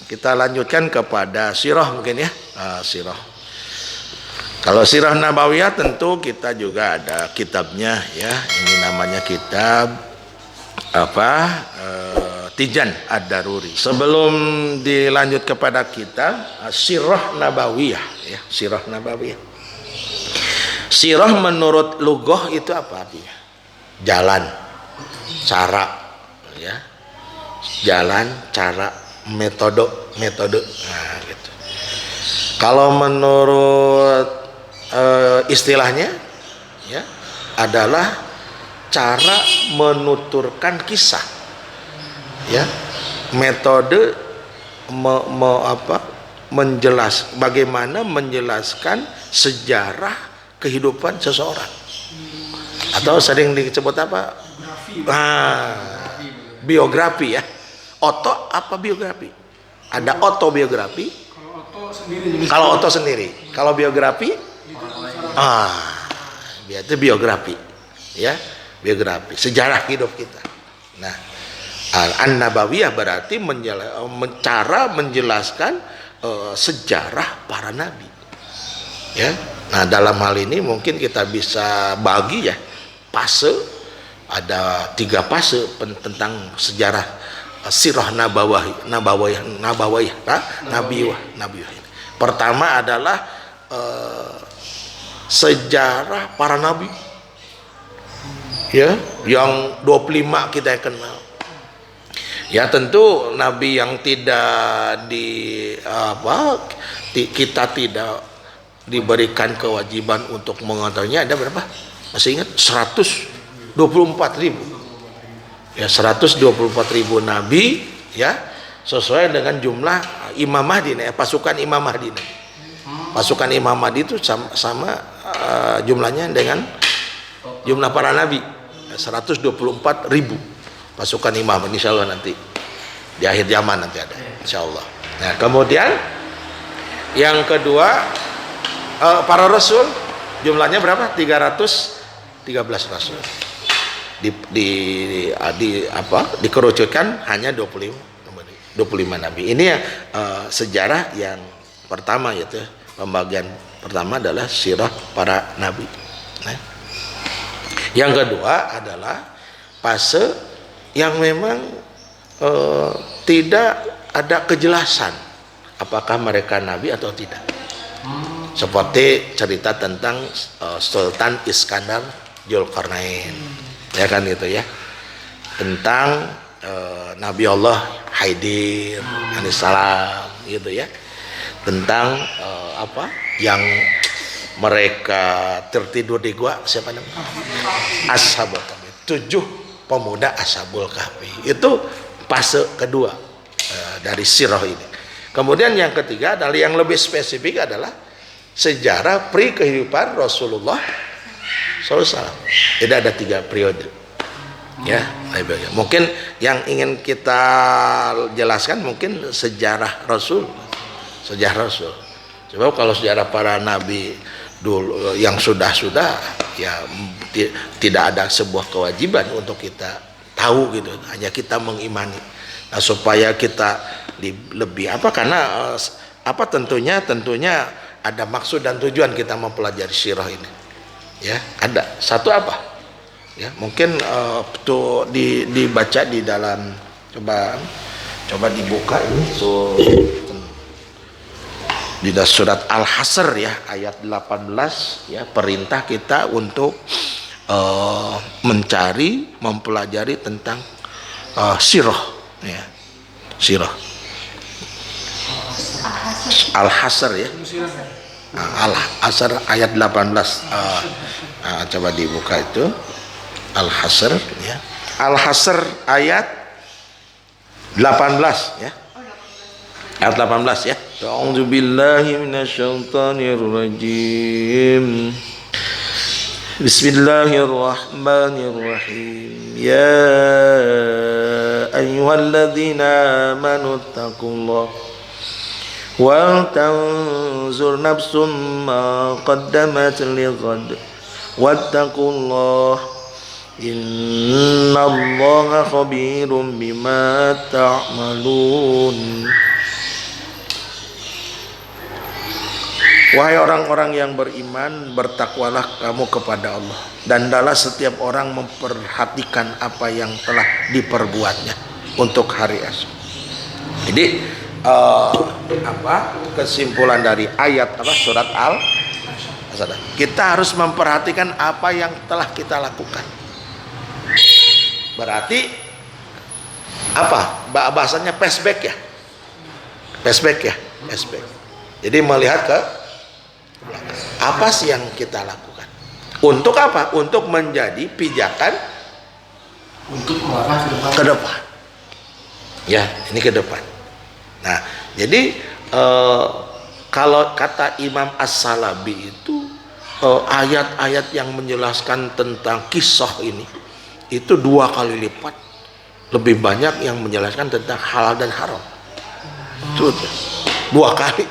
kita lanjutkan kepada sirah mungkin ya. Sirah. Kalau sirah nabawiyah tentu kita juga ada kitabnya ya. Ini namanya kitab Tijan Ad-Daruri. Sebelum dilanjut kepada kitab sirah nabawiyah ya, sirah nabawiyah. Sirah menurut lughah itu apa artinya? Jalan, cara ya. Jalan, cara, metode. Nah, gitu. Kalau menurut istilahnya ya adalah cara menuturkan kisah ya, metode bagaimana menjelaskan sejarah kehidupan seseorang, atau sering disebut apa, biografi ya. Oto apa biografi? Ada autobiografi. Kalau oto sendiri, kalau biografi, itu biografi, ya, biografi, sejarah hidup kita. Nah, An-Nabawiyah berarti cara menjelaskan sejarah para nabi, ya. Nah, dalam hal ini mungkin kita bisa bagi ya, fase, ada 3 fase tentang sejarah sirah nabawiyah. Pertama adalah sejarah para nabi ya, yang 25 kita kenal ya. Tentu nabi yang tidak kita tidak diberikan kewajiban untuk mengetahuinya ada berapa? Masih ingat? 124.000 ya, 124.000 nabi ya, sesuai dengan jumlah Imam Mahdi ya, pasukan Imam Mahdi. Pasukan Imam Mahdi itu sama jumlahnya dengan jumlah para nabi, 124.000 pasukan Imam, insyaallah nanti di akhir zaman nanti ada, insyaallah. Nah, kemudian yang kedua para rasul jumlahnya berapa? 313 rasul. Dikerucutkan hanya 25 nabi. Ini yang sejarah yang pertama, yaitu pembagian pertama adalah sirah para nabi. Nah, yang kedua adalah fase yang memang tidak ada kejelasan apakah mereka nabi atau tidak. Seperti cerita tentang Sultan Iskandar Dzulkarnain. Ya kan gitu ya, tentang Nabi Allah Haidir alaihissalam gitu ya, tentang yang mereka tertidur di gua, siapa namanya, Ashabul Kahfi, 7 pemuda Ashabul Kahfi. Itu fase kedua dari sirah ini. Kemudian yang ketiga adalah yang lebih spesifik adalah sejarah kehidupan Rasulullah SAW. Jadi ada 3 periode ya. Mungkin yang ingin kita jelaskan mungkin sejarah Rasul. Sebab kalau sejarah para nabi dulu yang sudah ya tidak ada sebuah kewajiban untuk kita tahu gitu, hanya kita mengimani. Nah, supaya kita lebih karena tentunya ada maksud dan tujuan kita mempelajari sirah ini. Ya, ada satu ya, mungkin tuh dibaca di dalam, coba dibuka ini di dalam surat Al-Hasr ya, ayat 18 ya, perintah kita untuk mempelajari tentang sirah ya, sirah. Al-Hasr ya, Al-Hasr ayat 18. Coba dibuka itu Al-Hasr ya. Al-Hasr ayat 18 ya. Ayat 18 ya. A'udzu billahi minasyaitonir rajim. Bismillahirrahmanirrahim. Ya ayyuhalladzina amanu taqullaha wal tanzur nafsum ma qaddamat lighad wattaqullaha innallaha khabirum bima ta'malun. Wahai orang-orang yang beriman, bertakwalah kamu kepada Allah, dan hendaklah setiap orang memperhatikan apa yang telah diperbuatnya untuk hari esok. Jadi kesimpulan dari ayat surat Al-Asad, kita harus memperhatikan apa yang telah kita lakukan. Berarti bahasanya flashback ya, flashback. Jadi melihat ke apa sih yang kita lakukan, untuk apa? Untuk menjadi pijakan untuk melangkah ke depan. Ya, ini ke depan. Nah, jadi kalau kata Imam As-Salabi itu ayat-ayat yang menjelaskan tentang kisah ini itu 2 kali lipat lebih banyak yang menjelaskan tentang halal dan haram. Itu 2 kali.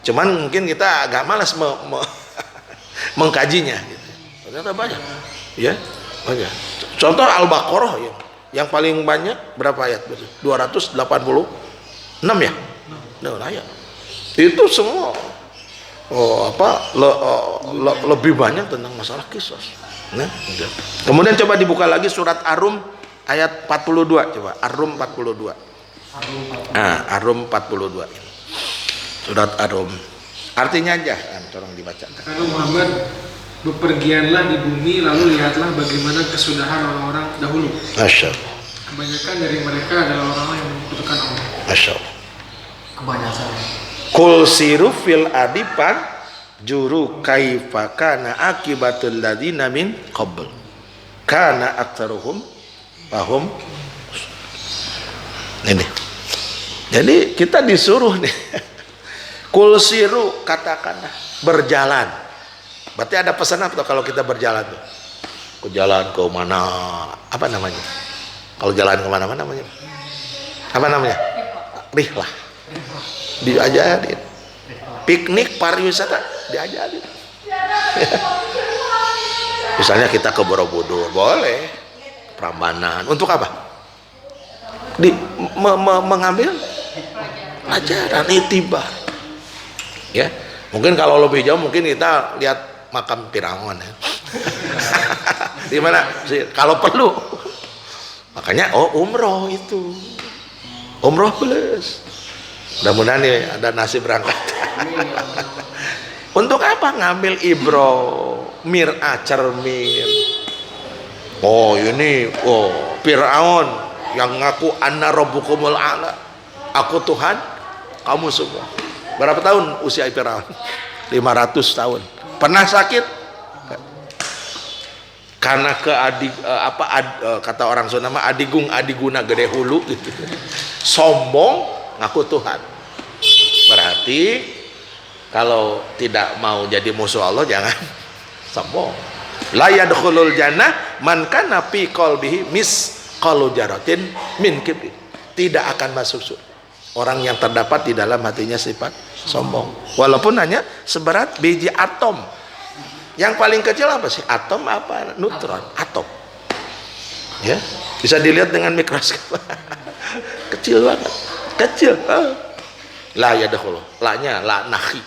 Cuman mungkin kita agak malas mengkajinya gitu. Ternyata banyak. Ya, banyak. Contoh Al-Baqarah yang paling banyak berapa ayat? 286 ya? Nah, ayat. Itu semua lebih banyak tentang masalah kisos. Nah, kemudian coba dibuka lagi surat Ar-Rum ayat 42, coba Ar-Rum 42. Ar-Rum 42 ini. Surat Ar-Rum. Artinya aja tolong dibaca. Kata Muhammad, bepergianlah di bumi lalu lihatlah bagaimana kesudahan orang-orang dahulu. Masya Allah. Kebanyakan dari mereka adalah orang-orang yang membutuhkan Allah. Masya Allah. Kebanyakan. Kul siru fil adipan juru kaifa kana akibatul ladina min qabl kana aktsaruhum fahum. Ini. Jadi kita disuruh nih. Kul siru, katakanlah berjalan. Berarti ada pesan apa kalau kita berjalan tuh? Ke jalan ke mana? Apa namanya? Kalau jalan ke mana-mana namanya? Apa namanya? Rihlah. Diajarin. Piknik pariwisata diajarin. Misalnya kita ke Borobudur, boleh. Prambanan. Untuk apa? Mengambil pelajaran, itibar. Ya, mungkin kalau lebih jauh mungkin kita lihat makam Firaun ya. Di mana sih kalau perlu. Makanya umroh itu. Umroh plus. Mudah-mudahan nih ada nasib berangkat. Untuk apa? Ngambil ibro, mir'ah, cermin. Ini Firaun yang ngaku anna rabbukumul a'la. Aku Tuhan, kamu semua. Berapa tahun usia Firaun? 500 tahun. Pernah sakit? Karena kata orang Sunda mah adiguna gede hulu gitu. Sombong ngaku Tuhan. Berarti kalau tidak mau jadi musuh Allah jangan sombong. La yadkhulul jannah man kana fi qalbihi misqalu dzarratin min kibrin. Tidak akan masuk surga orang yang terdapat di dalam hatinya sifat sombong, walaupun hanya seberat biji atom. Yang paling kecil apa sih? Atom apa? Neutron, atom. Ya, bisa dilihat dengan mikroskop. Kecil banget, kecil. La yadkhulu, la-nya la nahi.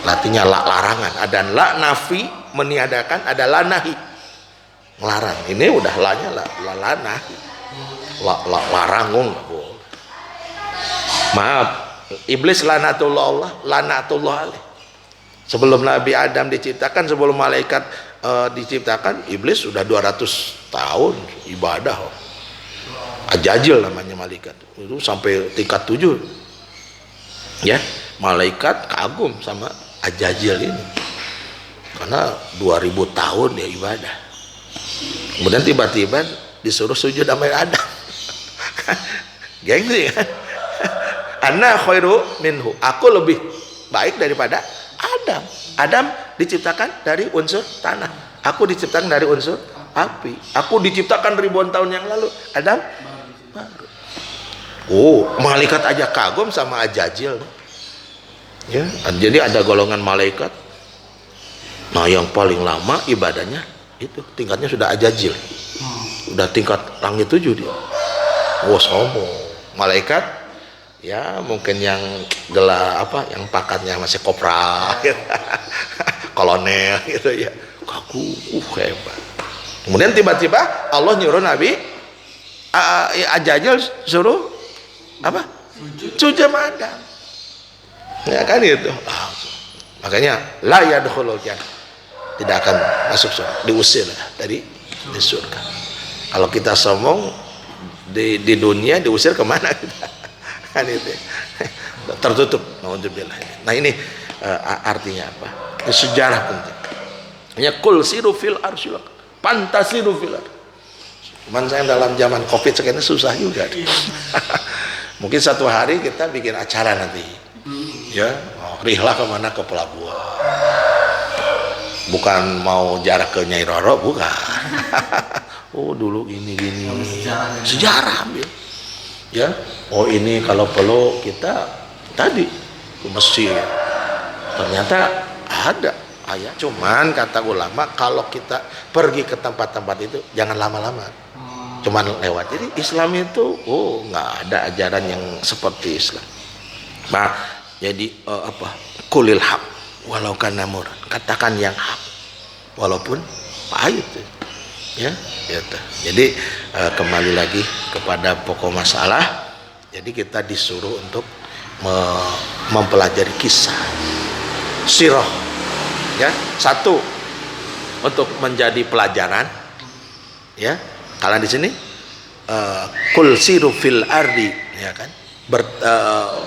Artinya la larangan, ada la nafi meniadakan, ada la nahi melarang. Ini udah la-nya la nahi. La larangung. Maaf, iblis lanatullah alaih. Sebelum Nabi Adam diciptakan, sebelum malaikat diciptakan, iblis sudah 200 tahun ibadah. Ajajil namanya malaikat. Itu sampai tingkat 7. Ya, malaikat kagum sama Ajajil ini. Karena 2000 tahun dia ibadah. Kemudian tiba-tiba disuruh sujud sama Adam. Gengsi kan? Ana khairu minhu, aku lebih baik daripada Adam. Adam diciptakan dari unsur tanah, aku diciptakan dari unsur api. Aku diciptakan ribuan tahun yang lalu, Adam baru. Malaikat aja kagum sama Ajajil. Ya, jadi ada golongan malaikat. Nah, yang paling lama ibadahnya itu tingkatnya sudah Ajajil. Udah tingkat langit 7 dia. Sombong. Malaikat ya mungkin yang gelar apa, yang pakatnya masih kopral, gitu. Kolonel gitu ya, kaku, hebat. Kemudian tiba-tiba Allah nyuruh Nabi Ajajal suruh apa? Sujud Adam. Ya kan itu. Makanya la yadkhulul jannah, tidak akan masuk surga, diusir dari di surga. Kalau kita sombong di dunia, diusir kemana kita? Kan itu tertutup. Nah ini artinya apa? Ini sejarah penting. Ya kul siru fil arsyil, pantasiru fil ard. Cuman saya dalam zaman covid sekarang susah juga. Mungkin satu hari kita bikin acara nanti, ya rihlah kemana, ke pelabuhan. Bukan mau jarak ke Nyai Roro, bukan. Oh dulu gini sejarah ambil, ya. Oh ini kalau perlu kita tadi ke Mesir, ternyata ada ayat. Cuman kata ulama, kalau kita pergi ke tempat-tempat itu jangan lama-lama, cuman lewat. Jadi Islam itu nggak ada ajaran yang seperti Islam. Nah jadi kulil haq walau kana murran, katakan yang hak walaupun pahit, ya gitu. Jadi kembali lagi kepada pokok masalah. Jadi kita disuruh untuk mempelajari kisah sirah, ya. Satu, untuk menjadi pelajaran, ya. Kalian di sini kul siru fil ardi, ya kan,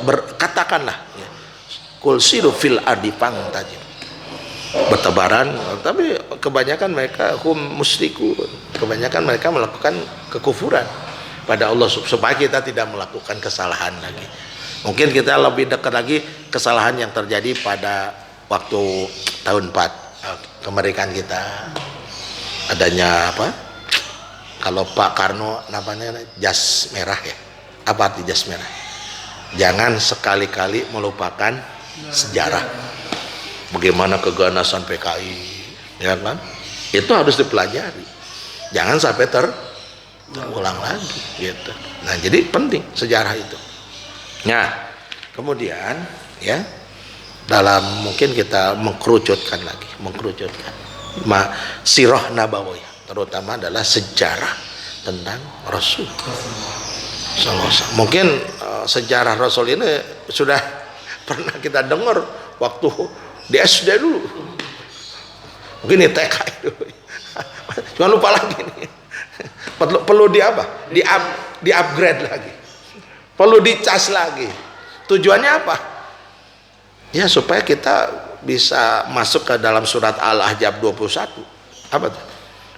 berkatakanlah, ya. Kul siru fil ardi fangtajib, bertebaran. Tapi kebanyakan mereka musyrikun, kebanyakan mereka melakukan kekufuran pada Allah, supaya kita tidak melakukan kesalahan lagi. Mungkin kita lebih dekat lagi kesalahan yang terjadi pada waktu tahun 4 kemerdekaan kita, adanya apa, kalau Pak Karno namanya jas merah, ya. Apa arti jas merah? Jangan sekali-kali melupakan sejarah, bagaimana keganasan PKI, ya kan, itu harus dipelajari, jangan sampai terulang lagi, gitu. Nah jadi penting sejarah itu. Nah kemudian, ya, dalam mungkin kita mengkerucutkan sirah nabawiyah, terutama adalah sejarah tentang Rasul. Mungkin sejarah Rasul ini sudah pernah kita dengar waktu di SD dulu, mungkin di TK itu, jangan lupa lagi nih. Perlu di apa? Di upgrade lagi, perlu dicas lagi. Tujuannya apa? Ya supaya kita bisa masuk ke dalam surat Al-Ahzab 21. Apa tuh?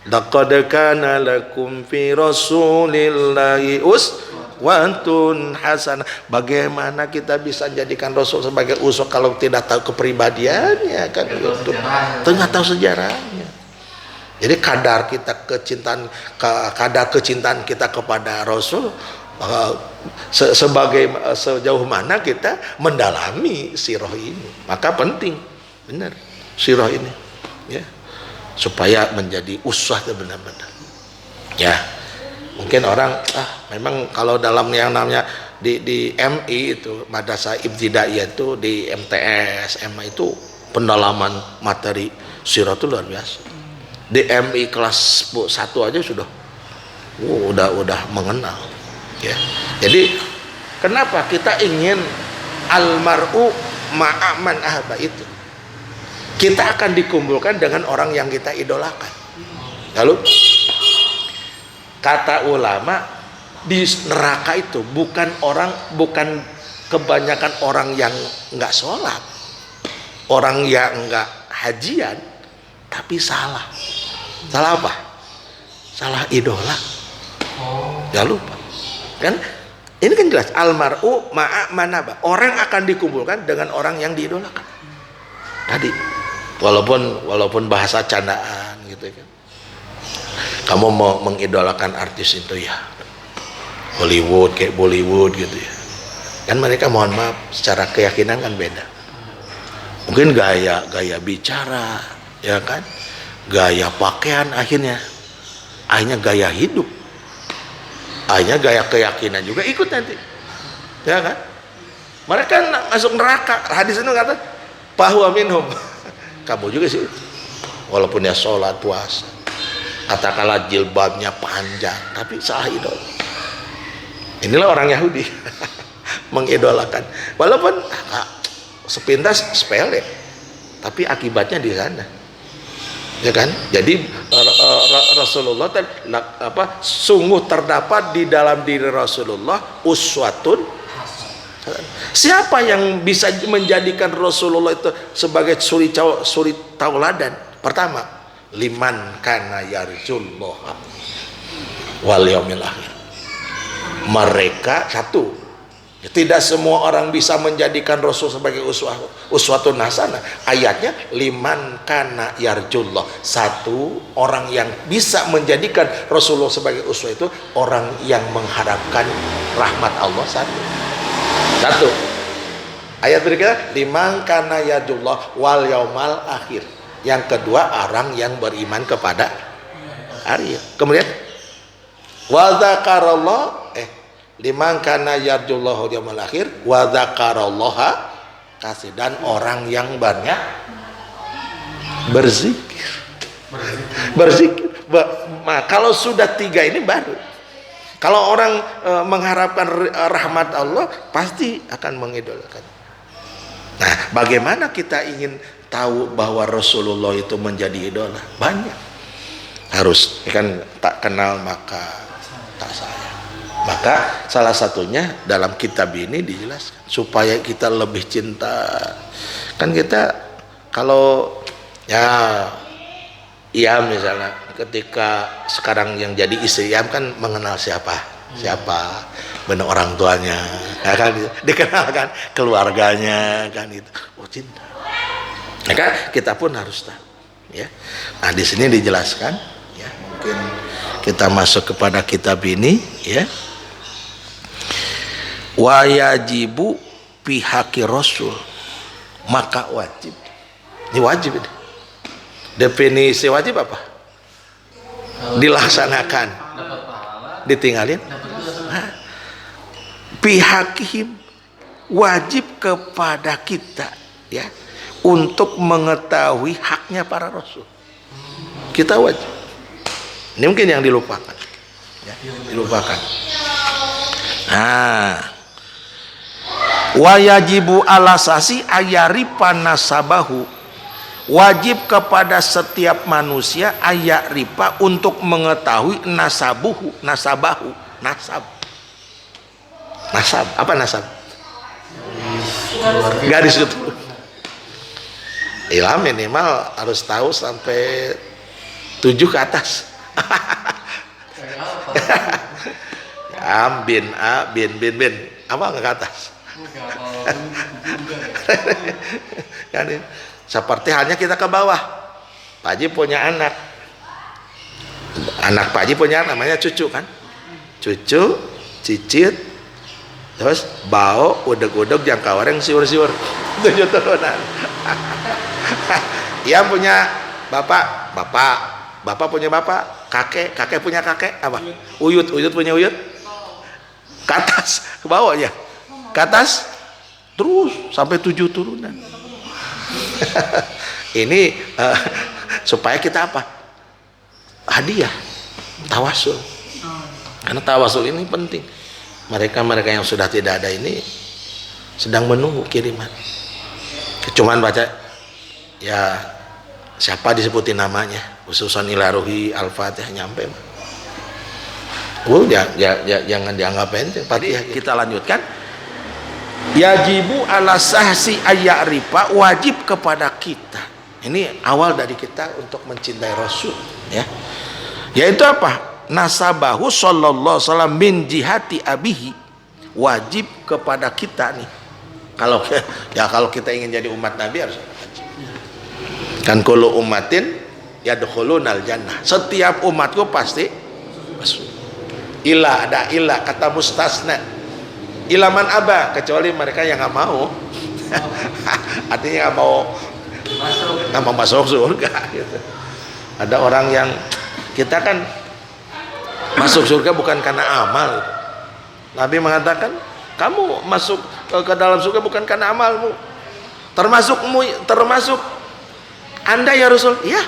Laqad kana lakum fi rasulillahi uswatun hasanah. Bagaimana kita bisa jadikan Rasul sebagai uswah kalau tidak tahu kepribadiannya, kan? Tengah tahu sejarahnya. Jadi kadar kecintaan kita kepada Rasul, sejauh mana kita mendalami sirah ini. Maka penting benar sirah ini, ya, supaya menjadi uswah benar-benar. Ya mungkin orang memang kalau dalam yang namanya di MI itu, Madrasah Ibtidaiyah itu, di MTS MI itu pendalaman materi sirah itu luar biasa. Di MI kelas 1 aja sudah udah mengenal, ya. Jadi kenapa kita ingin almar'u ma'aman ahba itu? Kita akan dikumpulkan dengan orang yang kita idolakan. Lalu kata ulama, di neraka itu bukan kebanyakan orang yang nggak sholat, orang yang nggak hajian, tapi salah apa? Salah idola. Jangan lupa, kan ini kan jelas almar'u ma'a manaba, orang akan dikumpulkan dengan orang yang diidolakan tadi, walaupun bahasa candaan gitu kan. Kamu mau mengidolakan artis itu, ya Hollywood, kayak Bollywood gitu, ya kan, mereka mohon maaf secara keyakinan kan beda. Mungkin gaya bicara, ya kan, gaya pakaian, akhirnya gaya hidup, akhirnya gaya keyakinan juga ikut nanti, ya kan. Mereka masuk neraka. Hadis itu kata bahwa minhum. Kamu juga sih. Walaupun dia sholat puasa, katakanlah jilbabnya panjang, tapi salah idola. Inilah orang Yahudi. Mengidolakan. Walaupun sepintas sepele, tapi akibatnya di sana. Ya kan? Jadi Rasulullah sungguh terdapat di dalam diri Rasulullah uswatun. Siapa yang bisa menjadikan Rasulullah itu sebagai suri tauladan? Pertama, liman kana yarjullaha wal yaumil akhir. Mereka satu, tidak semua orang bisa menjadikan Rasul sebagai uswatun hasanah. Ayatnya liman kana yarjullah. Satu, orang yang bisa menjadikan Rasulullah sebagai uswah itu orang yang mengharapkan rahmat Allah. Satu. Ayat berikutnya liman kana yarjullah wal yaumal akhir. Yang kedua, orang yang beriman kepada hari. Kemudian wa dzakarallah liman kana yarjullahu yaumil akhir wa dzakarallaha kasih, dan orang yang banyak berzikir. Nah, kalau sudah tiga ini baru. Kalau orang mengharapkan rahmat Allah pasti akan mengidolakan. Nah, bagaimana kita ingin tahu bahwa Rasulullah itu menjadi idola? Banyak. Harus kan, tak kenal maka tak sayang. Maka salah satunya dalam kitab ini dijelaskan supaya kita lebih cinta. Kan kita kalau Iam misalnya, ketika sekarang yang jadi istri Iam kan mengenal siapa benar orang tuanya, ya kan, dikenal kan keluarganya kan, itu cinta. Maka kita pun harus tahu, ya. Nah, di sini dijelaskan, ya. Mungkin kita masuk kepada kitab ini, ya. Wa yajibu pihaki Rasul, maka wajib. Ini wajib ini. Definisi wajib apa? Dilaksanakan, ditinggalin. Pihakihim, wajib kepada kita, ya, untuk mengetahui haknya para Rasul. Kita wajib. Ini mungkin yang dilupakan, ya, dilupakan. Nah, wajibu alasasi ayaripa nasabahu, wajib kepada setiap manusia ayaripa untuk mengetahui nasabahu. Nasab, apa nasab? Garis itu. Ilham minimal harus tahu sampai 7 ke atas. Bin A bin apa nggak ke atas? Kan, seperti halnya kita ke bawah. Pak Haji punya anak Pak Haji punya anak, namanya cucu kan, cucu, cicit, terus bau, udeg-udeg, jangkawareng, siur-siur, 7 turunan. Ia punya bapak punya bapak, kakek punya kakek, apa? Uyut punya uyut. Ke atas, ke bawah ya, ke atas terus sampai 7 turunan. Ini supaya kita apa? Hadiah, tawasul. Karena tawasul ini penting. Mereka yang sudah tidak ada ini sedang menunggu kiriman. Cuman baca, ya siapa disebutin namanya, khususan ilaruhi al-fatihah nyampe. Jangan dianggap enteng. Kita lanjutkan. Yajibu ala sahsi ayyarifa, wajib kepada kita. Ini awal dari kita untuk mencintai Rasul, ya. Yaitu apa? Nasabahu sallallahu alaihi wasallam min jihati abihi, wajib kepada kita nih. Kalau kita ingin jadi umat Nabi harus wajib. Kan kullu ummatin yadkhulunal jannah. Setiap umatku pasti masuk. Ada kata mustasna. Ilaman aba, kecuali mereka yang nggak mau. Artinya nggak mau masuk surga gitu. Ada orang yang kita kan masuk surga bukan karena amal. Nabi mengatakan kamu masuk ke dalam surga bukan karena amalmu. Termasuk Anda ya Rasul. Ya,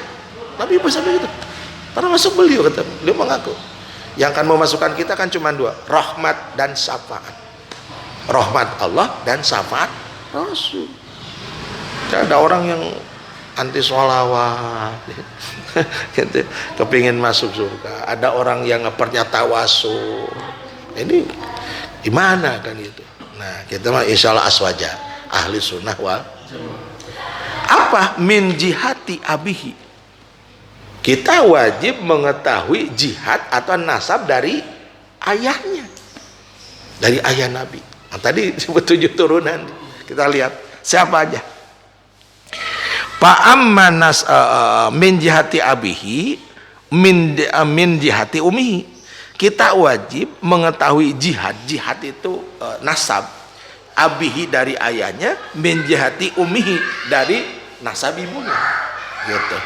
Nabi sampai gitu. Termasuk beliau, kata beliau mengaku. Yang akan memasukkan kita kan cuma dua, rahmat dan syafaat. Rahmat Allah dan syafaat Rasul. Ada orang yang anti sholawat gitu, kepingin masuk surga. Ada orang yang ngepernya tawasul. Ini gimana kan itu? Nah, kita mah insyaallah aswaja, ahli sunnah wal apa min jihati abihi. Kita wajib mengetahui jihad atau nasab dari ayahnya, dari ayah Nabi. Nah, tadi disebut 7 turunan. Kita lihat siapa aja. Fa'ammanas min jihati abihi min jihati umihi. Kita wajib mengetahui jihad. Jihad itu nasab. Abihi dari ayahnya, min jihati umihi dari nasab ibunya. Gitu.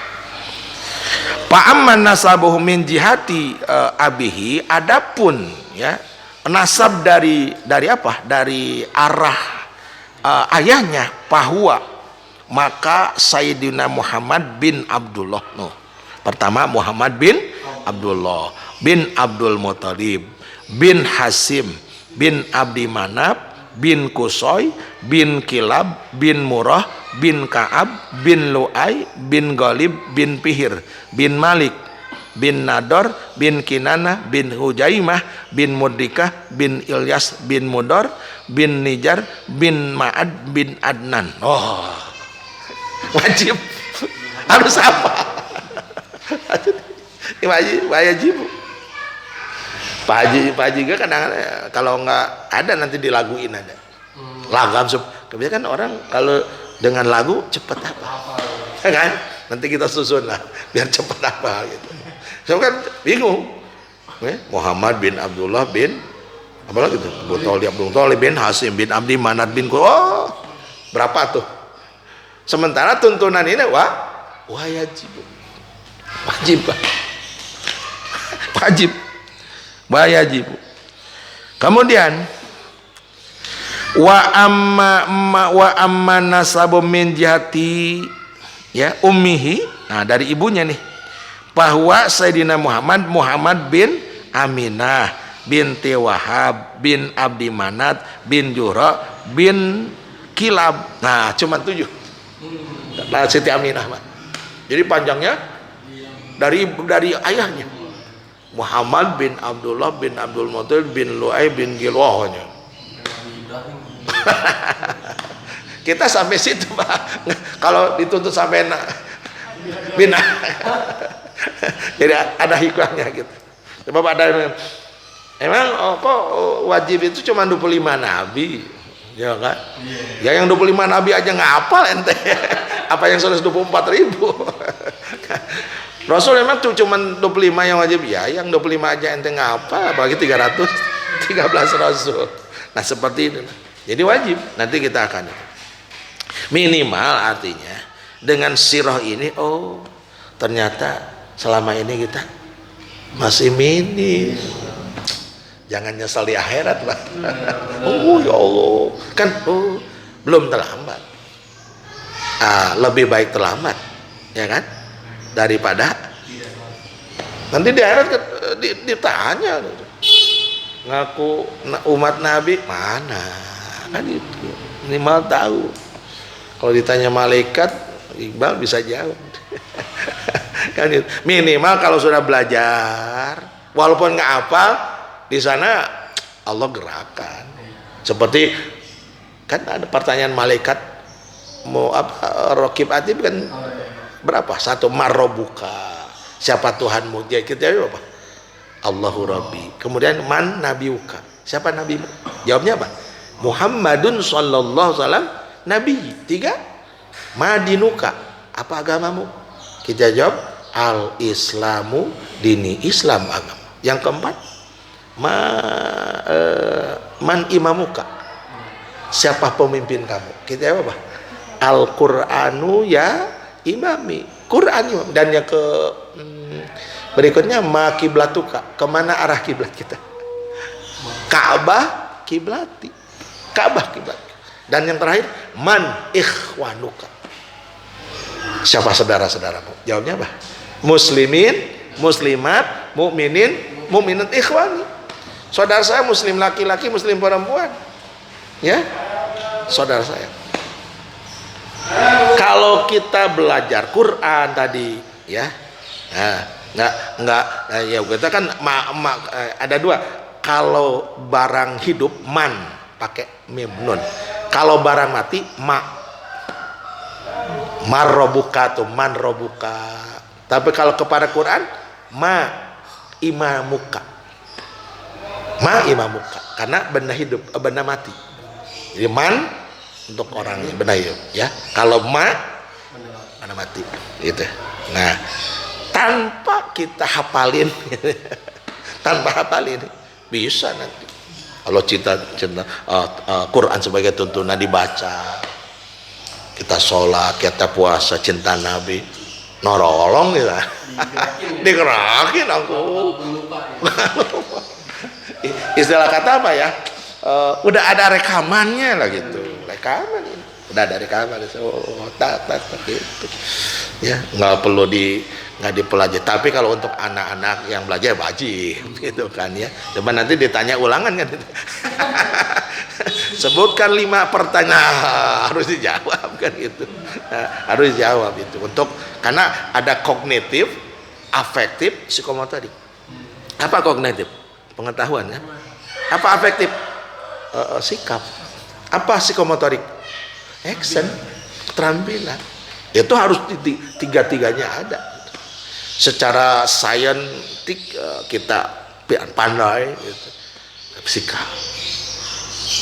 Fa'amman nasabuhu min jihati abihi, adapun ya nasab dari apa? Dari arah ayahnya, bahwa maka Sayyidina Muhammad bin Abdullah. Pertama Muhammad bin Abdullah bin Abdul Muthalib bin Hasim bin Abdi Manaf bin Kusoy bin Kilab bin Murrah bin Ka'ab bin Lu'ay bin Ghalib bin Fihir bin Malik bin Nador bin Kinana bin Hujaimah bin Mudrikah bin Ilyas bin Mudor bin Nijar bin Ma'ad bin Adnan. Oh, wajib harus apa? Wajib. Pak Haji juga kadang-kadang kalau nggak ada nanti dilaguin ada. Lagu kebiasaan kan orang kalau dengan lagu cepet apa? Kan? Nanti kita susun lah biar cepet apa gitu. So kan bingung. Muhammad bin Abdullah bin apa lagi tuh? Abdul Thalib bin Hasim bin Abdi Manat bin oh, berapa tuh? Sementara tuntunan ini wajib. Wajib. Kemudian wa amma nasabu min jihati ya ummihi. Nah, dari ibunya nih. Bahwa Sayyidina Muhammad bin Aminah binti Wahab bin Abdi Manat bin Jura bin Kilab. Nah, cuma 7. Nah, Siti Aminah, Pak. Jadi panjangnya dari ayahnya. Muhammad bin Abdullah bin Abdul Muthalib bin Lu'ay bin Gilwahnya. Kita sampai situ, Pak. Kalau dituntut sampai bina. Jadi ada hikmahnya gitu. Coba ada emang kok wajib itu cuma 25 nabi. Ya kan? Ya yang 25 nabi aja nggak hafal ente. Apa yang 124.000? Rasul memang tuh cuma 25 yang wajib, ya yang 25 aja ente nggak hafal, apalagi 313 Rasul. Nah seperti itu. Jadi wajib. Nanti kita akan minimal artinya dengan sirah ini, oh ternyata selama ini kita masih minim. Jangan nyesal di akhirat, Pak. Oh ya Allah, kan belum terlambat. Lebih baik terlambat, ya kan, daripada nanti di akhirat ditanya, ngaku umat Nabi mana, kan itu minimal tahu. Kalau ditanya malaikat, Iqbal bisa jawab. Kan itu. Minimal kalau sudah belajar, walaupun nggak hafal, di sana Allah gerakan. Seperti kan ada pertanyaan malaikat mau apa, Raqib Atid kan berapa? 1 marrobuka. Siapa Tuhanmu? Dia kita jawab apa? Allahu Rabbi. Kemudian man nabiuka? Siapa nabimu? Jawabnya apa? Muhammadun sallallahu alaihi wasallam nabi. 3 madinuka? Apa agamamu? Kita jawab al-islamu dini, Islam agama. Yang keempat, man imamuka? Siapa pemimpin kamu? Kita jawab apa? Al-Qur'anu ya imami, Quran imam. Dan yang ke berikutnya ma kiblatuka, kemana arah kiblat kita? Ka'bah kiblati. Ka'bah kiblat. Dan yang terakhir, man ikhwanuka. Siapa saudara-saudaramu? Jawabnya apa? Muslimin, muslimat, mukminin, mukminat, ikhwani. Saudara saya muslim laki-laki, muslim perempuan. Ya, saudara saya. Kalau kita belajar Quran tadi, ya, nggak, ya kita kan ada dua. Kalau barang hidup man pakai mim nun. Kalau barang mati marrobuka tuh man robuka. Tapi kalau kepada Quran imamuka karena benda hidup, benda mati. Jadi man untuk orang benda hidup, ya. Kalau benda mati gitu. Nah, tanpa kita hafalin bisa nanti kalau cinta Quran sebagai tuntunan dibaca, kita sholat, kita puasa, cinta Nabi, nolong gitu. Digerakin aku. Istilah kata apa ya? Udah ada rekamannya lah gitu. Rekaman. Udah ada rekaman. Oh, gitu. Ya, nggak dipelajari. Tapi kalau untuk anak-anak yang belajar wajib gitu kan ya. Coba nanti ditanya ulangan kan itu. Sebutkan 5 pertanyaan, harus dijawab kan gitu. Harus dijawab itu karena ada kognitif, afektif, psikomotorik. Apa kognitif? Pengetahuan kan. Apa afektif? Sikap. Apa psikomotorik? Action, keterampilan. Itu harus tiga-tiganya ada. Secara saintik kita pandai gitu. Sikap.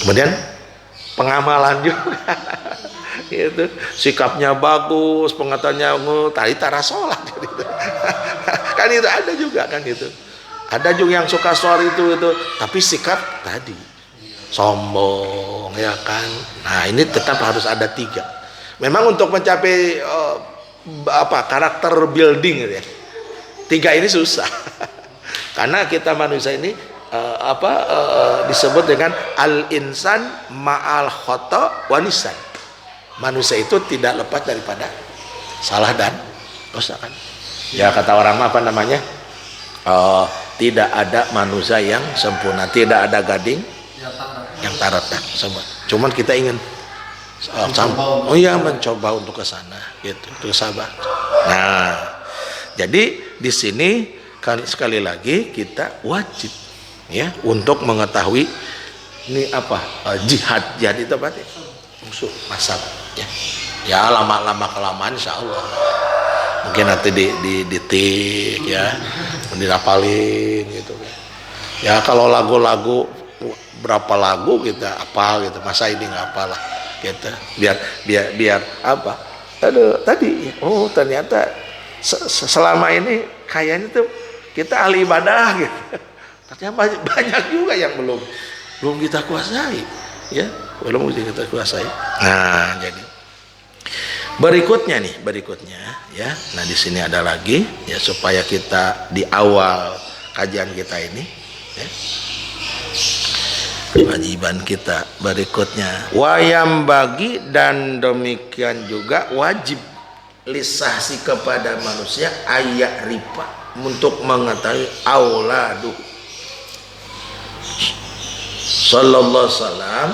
Kemudian pengamalan juga. Gitu. Sikapnya bagus, pengetahuannya tadi tara sholat gitu. Kan itu ada juga kan gitu. Ada juga yang suka sholat itu, tapi sikap tadi sombong ya kan. Nah, ini tetap harus ada 3. Memang untuk mencapai karakter building gitu ya. 3 ini susah. Karena kita manusia ini disebut dengan al-insan ma'al khata' wa nisan. Manusia itu tidak lepas daripada salah dan dosa kan. Ya kata orang apa namanya? Tidak ada manusia yang sempurna, tidak ada gading yang tarat semua. Cuman kita ingin mencoba untuk ke sana gitu, untuk sabar. Nah, jadi di sini sekali lagi kita wajib ya untuk mengetahui ini apa jihad itu apa sih? Musuh masab ya lama-lama kelamaan insyaallah mungkin nanti ditik ya dirapalin gitu ya. Kalau lagu-lagu berapa lagu kita hafal gitu, masa ini nggak hafal lah gitu, biar apa tadi ternyata selama ini kayaknya tuh kita ahli ibadah gitu, ternyata banyak juga yang belum kita kuasai ya, belum kita kuasai. Nah, jadi berikutnya ya. Nah, di sini ada lagi ya supaya kita di awal kajian kita ini ya, kewajiban kita berikutnya wayam bagi, dan demikian juga wajib lisahsi kepada manusia ayak ripa untuk mengetahui auladu sallallahu alaihi wasallam,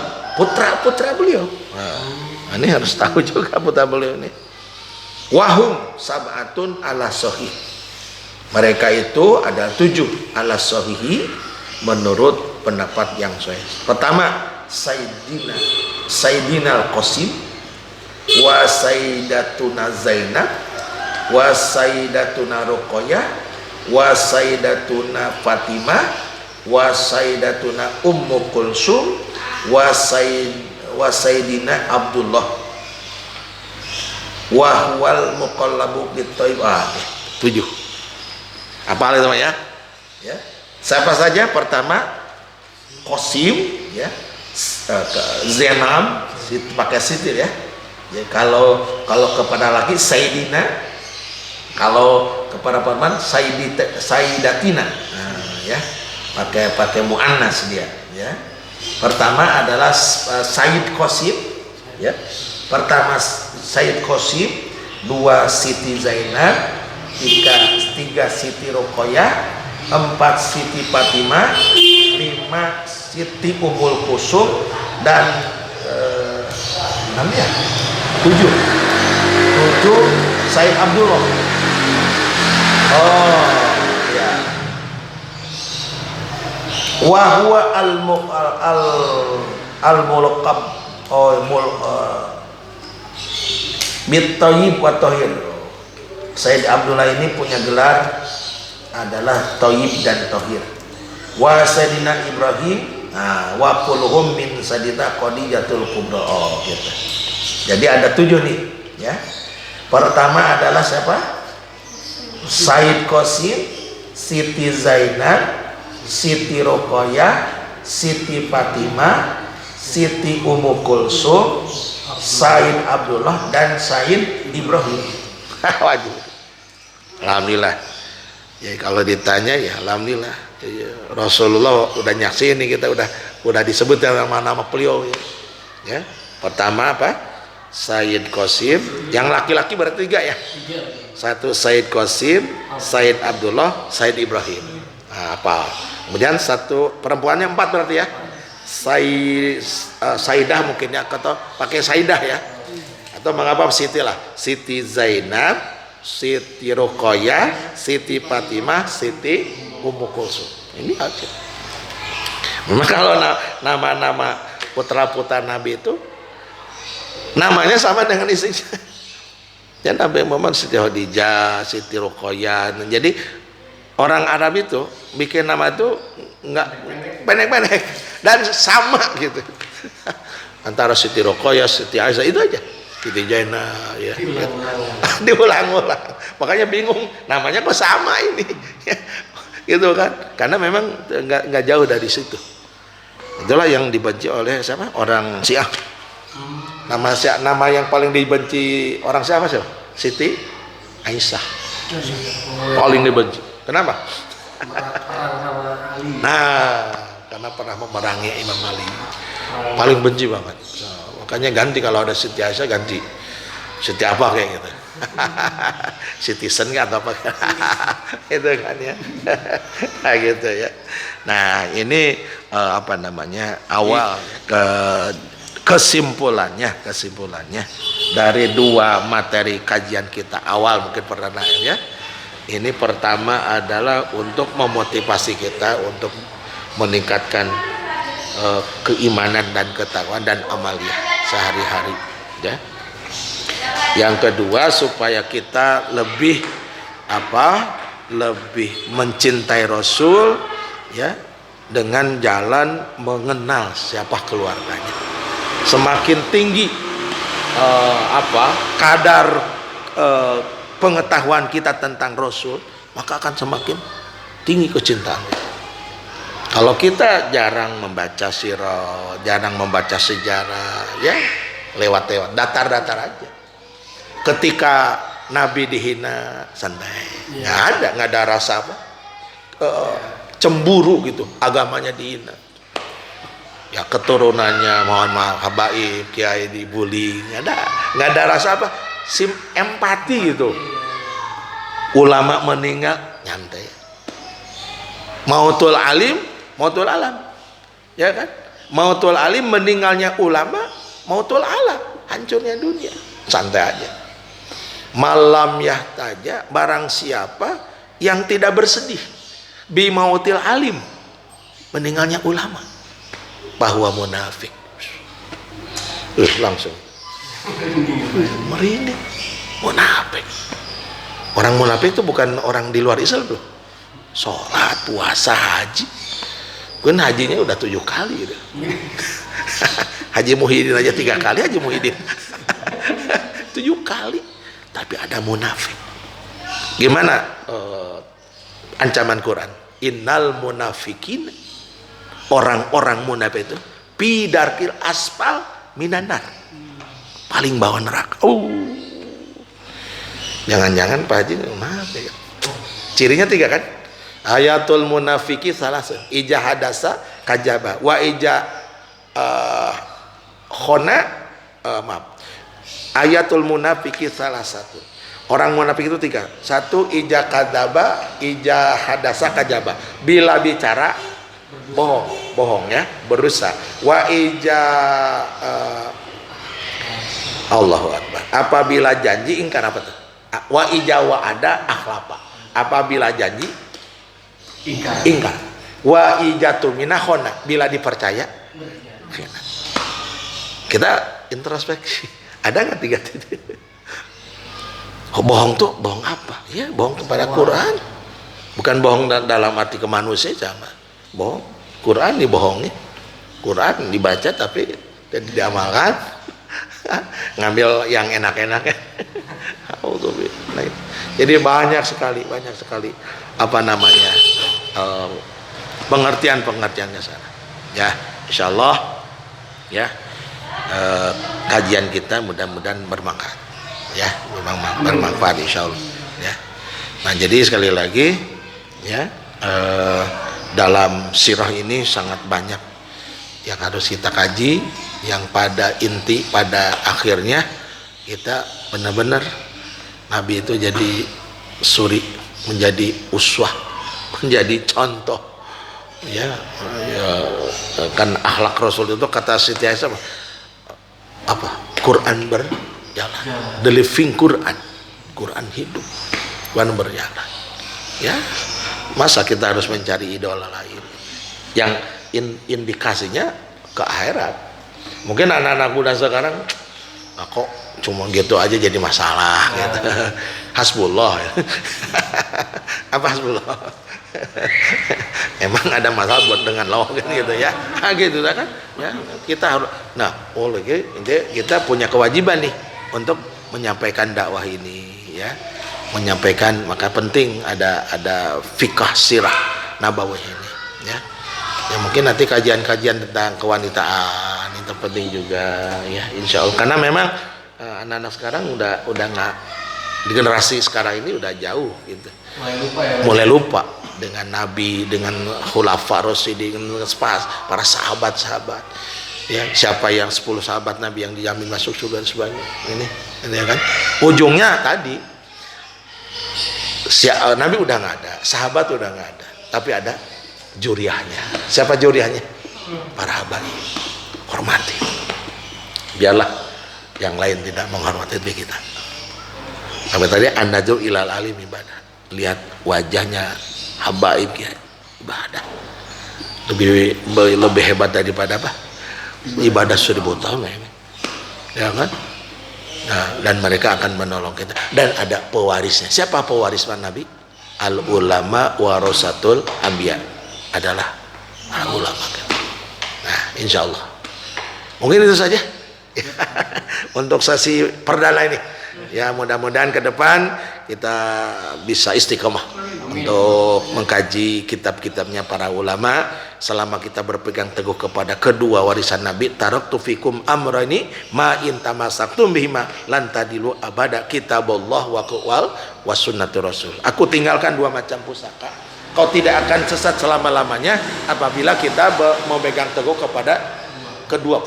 putra beliau. Nah, ini harus tahu juga putra beliau ini. Wahum sab'atun ala sahih. Mereka itu ada 7 ala sahihi menurut pendapat yang sahih. Pertama, Sayyidina Al-Qasim, wa Sayyidatuna Zainab, wa Sayyidatuna Ruqayyah, wa Sayyidatuna Fatimah, wa Sayyidatuna Ummu Kulsum, wa Sayyidina Abdullah, wa huwal muqallabu bit-thayyibah. 7. Apa itu ya? Ya. Siapa saja? Pertama Qasim ya. Zainab pakai sitir ya. Ya, kalau kepada laki Sayyidina, kalau kepada perempuan Sayyidatina. Nah, ya. Pakai muannas dia ya. Pertama adalah Sayyid Qasim, ya. Pertama Sayyid Qasim, dua Siti Zainab, tiga Siti Ruqayyah, empat Siti Fatimah, lima Siti Ummul Kulsum, dan tujuh Sayyid Abdullah. Oh ya. Wa huwa al-mulaqab bit-thayyib wa tahir. Sayyid Abdullah ini punya gelar adalah thayyib dan tahir. Wa Sayyidina Ibrahim wa kulluhum min Sayyidah Khadijatul Kubra. Oh gitu. Jadi ada 7 nih, ya. Pertama adalah siapa? Sayyid Qasim, Siti Zainab, Siti Ruqayyah, Siti Fatimah, Siti Ummul Kulsum, Sayyid Abdullah, dan Sayyid Ibrahim. Waduh. Alhamdulillah. Ya kalau ditanya ya alhamdulillah. Ya, Rasulullah udah nyaksiin nih, kita udah disebut nama-nama beliau ya. Ya. Pertama apa? Sayyid Qasim, yang laki-laki berarti 3 ya. Satu Sayyid Qasim, Sayyid Abdullah, Sayyid Ibrahim. Apa? Kemudian satu perempuannya 4 berarti ya. Sayyidah mungkin ya, atau pakai Sayyidah ya. Atau mengapa Siti lah? Siti Zainab, Siti Ruqayyah, Siti Fatimah, Siti Ummul Kulsum. Ini aja. Memang kalau nama-nama putra-putra Nabi itu namanya sama dengan istrinya. Ya Nabi Muhammad, Siti Khadijah, Siti Ruqayyah. Jadi orang Arab itu bikin nama itu enggak pendek-pendek dan sama gitu. Antara Siti Ruqayyah, Siti Aisyah itu aja. Siti Zainab ya. Diulang-ulang. Makanya bingung namanya kok sama ini. Gitu kan. Karena memang enggak jauh dari situ. Itulah yang dibenci oleh siapa? Orang Syiah. Nama yang paling dibenci orang siapa sih? Siti Aisyah. Paling dibenci. Kenapa? Nah, karena pernah memerangi Imam Ali. Paling benci banget. Nah, makanya ganti kalau ada Siti Aisyah ganti Siti apa kayak gitu. Citizen atau apa? Itu kan ya. Nah, gitu ya. Nah, ini apa namanya? Awal kesimpulannya dari 2 materi kajian kita awal mungkin perdana ya. Ini pertama adalah untuk memotivasi kita untuk meningkatkan keimanan dan ketakwaan dan amaliyah sehari-hari ya. Yang kedua supaya kita lebih mencintai Rasul ya, dengan jalan mengenal siapa keluarganya. Semakin tinggi kadar pengetahuan kita tentang Rasul, maka akan semakin tinggi kecintaan. Kalau kita jarang membaca sirah, jarang membaca sejarah, ya lewat-lewat, datar-datar aja. Ketika Nabi dihina, santai, nggak ada rasa cemburu gitu, agamanya dihina. Ya keturunannya mohon maaf habaib kiai dibully, nggak ada rasa empati gitu. Ulama meninggal nyantai, mautul alim mautul alam, ya kan? Mautul alim meninggalnya ulama, mautul alam hancurnya dunia, santai aja. Malam yahtaja, barang siapa yang tidak bersedih bi mautil alim, meninggalnya ulama, bahwa munafik. Langsung merinding. Munafik. Orang munafik itu bukan orang di luar Islam loh. Sholat, puasa, haji. Kan hajinya udah 7 kali udah. Haji Muhyiddin aja 3 kali Haji Muhyiddin. 7 kali. Tapi ada munafik. Gimana ancaman Quran? Innal munafikin, orang-orang munafik itu pidarkil asfal minanar, paling bawah neraka. Jangan-jangan Pak Haji munafik. Cirinya 3 kan? Ayatul munafiki salasun, ija hadasa kajaba, wa ija khona maaf. Ayatul munafiki salah satu. Orang munafik itu 3. 1 ija kadzaba, ija hadasa kadzaba. Bila bicara bohong ya, berusaha. Wa ija Allahu Akbar. Apabila janji ingkar apa tuh? Wa ija wa ada akhlafa. Apabila janji ingkar. Wa ija tumina khona. Bila dipercaya khianat. Kita introspeksi. Ada nggak 3 titik? Bohong tuh bohong apa? Ya bohong kepada Quran. Bukan bohong dalam arti ke manusia, sama. Bohong. Quran dibohongi. Quran dibaca tapi tidak diamalkan. Ngambil yang enak-enaknya. Jadi banyak sekali apa namanya pengertiannya sana. Ya, insyaallah ya. Kajian kita mudah-mudahan bermanfaat ya, memang bermanfaat insyaallah ya. Nah, jadi sekali lagi ya, dalam sirah ini sangat banyak yang harus kita kaji, yang pada akhirnya kita benar-benar Nabi itu jadi suri, menjadi uswah, menjadi contoh ya, kan akhlak Rasul itu kata Siti Aisyah apa? Quran berjalan, the living Quran hidup, Quran berjalan ya. Masa kita harus mencari idola lain yang indikasinya ke akhirat? Mungkin anak-anak muda sekarang kok cuma gitu aja jadi masalah gitu. Hasbullah ya. Apa hasbullah? Emang ada masalah buat dengan lawan kan gitu ya, gitu kan ya. Kita harus, nah oleh kita punya kewajiban nih untuk menyampaikan dakwah ini ya, menyampaikan, maka penting ada fikih sirah nabawiyah ini ya. Ya mungkin nanti kajian-kajian tentang kewanitaan itu penting juga ya, insya Allah, karena memang anak-anak sekarang udah nggak, di generasi sekarang ini udah jauh gitu, mulai lupa dengan Nabi, dengan khulafa rasyidin, dengan para sahabat ya. Siapa yang 10 sahabat Nabi yang dijamin masuk surga dan sebagainya ini ya kan, ujungnya tadi Nabi udah nggak ada, sahabat udah nggak ada, tapi ada juriyahnya. Siapa juriyahnya? Para habaib. Hormati, biarlah yang lain tidak menghormati kita. Sampai tadi an-nazur ilal alim ibadah, lihat wajahnya habaib ya, ibadah lebih hebat daripada apa? Ibadah 1000 tahun ya kan? Nah, dan mereka akan menolong kita, dan ada pewarisnya. Siapa pewaris Nabi? Al ulama warasatul anbiya, adalah al ulama. Nah, insyaallah mungkin itu saja untuk sesi perdana ini ya. Mudah-mudahan ke depan kita bisa istiqomah untuk mengkaji kitab-kitabnya para ulama, selama kita berpegang teguh kepada kedua warisan Nabi. Taraktu fikum amrani ma in tamassaktum bihima lan tadilu abada, kitabullah wa sunnati rasul. Aku tinggalkan 2 macam pusaka, kau tidak akan sesat selama-lamanya apabila kita memegang teguh kepada kedua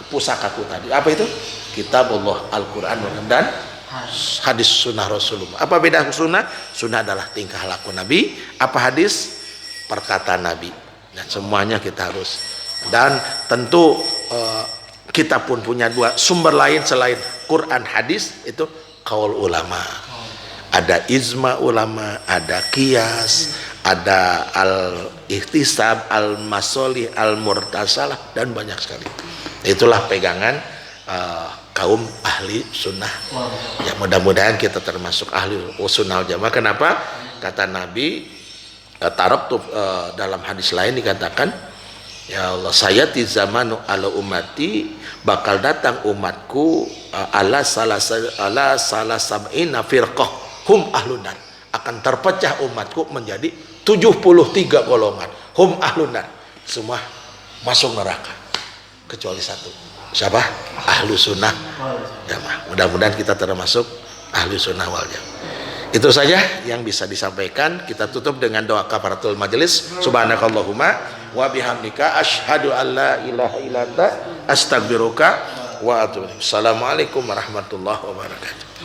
pusakaku tadi. Apa itu? Kitabullah, Al-Quran dan hadis sunnah Rasulullah. Apa beda sunnah? Sunnah adalah tingkah laku Nabi. Apa hadis? Perkataan Nabi. Dan semuanya kita harus. Dan tentu kita pun punya 2 sumber lain selain Quran hadis, itu qaul ulama. Ada ijma ulama, ada qiyas, ada al-ihtisab, al-masolih, al-murtasalah, dan banyak sekali. Itulah pegangan kaum ahli sunnah ya. Mudah-mudahan kita termasuk ahli sunnah jamaah. Kenapa? Kata Nabi dalam hadis lain dikatakan, ya Allah, saya di zamanu ala umati, bakal datang umatku ala salah sab'ina firqah hum ahlunar, akan terpecah umatku menjadi 73 golongan, hum ahlunar, semua masuk neraka kecuali 1. Siapa? Ahlu sunnah jamaah. Mudah-mudahan kita termasuk ahlu sunnah wal jamaah. Itu saja yang bisa disampaikan. Kita tutup dengan doa kafaratul majelis. Subhanakallahumma wa bihamdika asyhadu an la ilaha illa anta astaghfiruka wa atubu ilaik. Assalamualaikum warahmatullahi wabarakatuh.